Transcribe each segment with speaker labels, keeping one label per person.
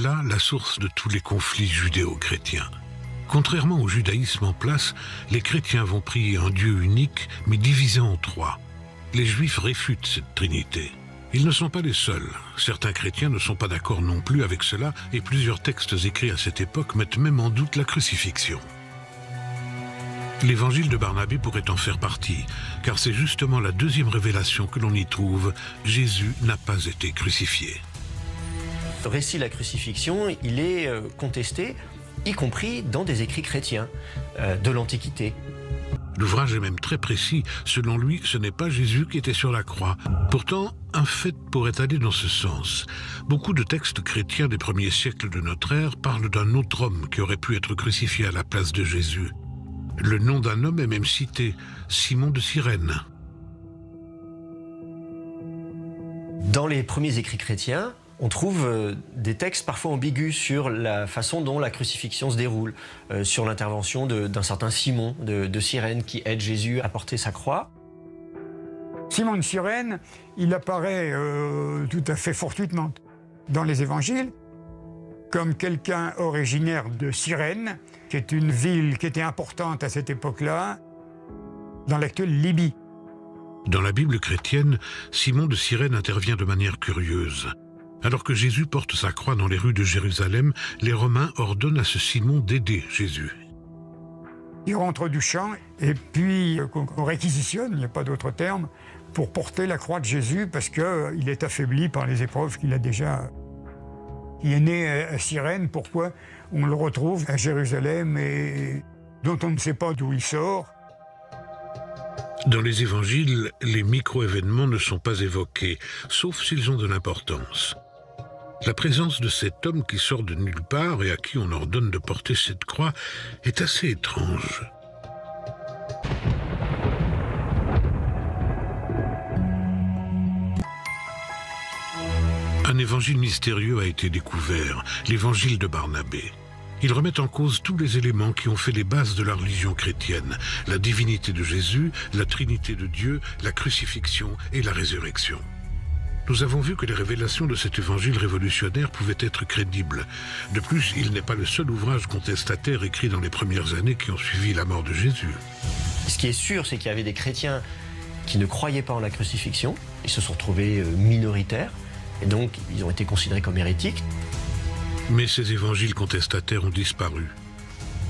Speaker 1: là la source de tous les conflits judéo-chrétiens. Contrairement au judaïsme en place, les chrétiens vont prier un Dieu unique, mais divisé en trois. Les Juifs réfutent cette trinité. Ils ne sont pas les seuls. Certains chrétiens ne sont pas d'accord non plus avec cela, et plusieurs textes écrits à cette époque mettent même en doute la crucifixion. L'évangile de Barnabé pourrait en faire partie, car c'est justement la deuxième révélation que l'on y trouve. Jésus n'a pas été crucifié.
Speaker 2: Le récit de la crucifixion, il est contesté, y compris dans des écrits chrétiens de l'Antiquité.
Speaker 1: L'ouvrage est même très précis. Selon lui, ce n'est pas Jésus qui était sur la croix. Pourtant, un fait pourrait aller dans ce sens. Beaucoup de textes chrétiens des premiers siècles de notre ère parlent d'un autre homme qui aurait pu être crucifié à la place de Jésus. Le nom d'un homme est même cité, Simon de Cyrène.
Speaker 2: Dans les premiers écrits chrétiens, on trouve des textes parfois ambigus sur la façon dont la crucifixion se déroule, sur l'intervention d'un certain Simon de Cyrène qui aide Jésus à porter sa croix.
Speaker 3: Simon de Cyrène, il apparaît tout à fait fortuitement dans les évangiles comme quelqu'un originaire de Cyrène, qui est une ville qui était importante à cette époque-là, dans l'actuelle Libye.
Speaker 1: Dans la Bible chrétienne, Simon de Cyrène intervient de manière curieuse. Alors que Jésus porte sa croix dans les rues de Jérusalem, les Romains ordonnent à ce Simon d'aider Jésus.
Speaker 3: Il rentre du champ et puis on réquisitionne, il n'y a pas d'autre terme, pour porter la croix de Jésus parce qu'il est affaibli par les épreuves qu'il a déjà. Il est né à Cyrène, pourquoi on le retrouve à Jérusalem et dont on ne sait pas d'où il sort.
Speaker 1: Dans les évangiles, les micro-événements ne sont pas évoqués, sauf s'ils ont de l'importance. La présence de cet homme qui sort de nulle part et à qui on ordonne de porter cette croix est assez étrange. Un évangile mystérieux a été découvert, l'évangile de Barnabé. Il remet en cause tous les éléments qui ont fait les bases de la religion chrétienne, la divinité de Jésus, la Trinité de Dieu, la crucifixion et la résurrection. Nous avons vu que les révélations de cet évangile révolutionnaire pouvaient être crédibles. De plus, il n'est pas le seul ouvrage contestataire écrit dans les premières années qui ont suivi la mort de Jésus.
Speaker 2: Ce qui est sûr, c'est qu'il y avait des chrétiens qui ne croyaient pas en la crucifixion. Ils se sont retrouvés minoritaires et donc ils ont été considérés comme hérétiques.
Speaker 1: Mais ces évangiles contestataires ont disparu.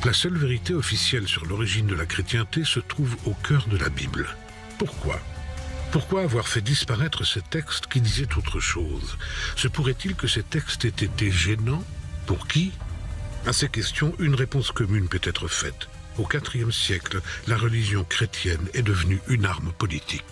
Speaker 1: La seule vérité officielle sur l'origine de la chrétienté se trouve au cœur de la Bible. Pourquoi ? Pourquoi avoir fait disparaître ces textes qui disaient autre chose ? Se pourrait-il que ces textes aient été gênants ? Pour qui ? À ces questions, une réponse commune peut être faite. Au IVe siècle, la religion chrétienne est devenue une arme politique.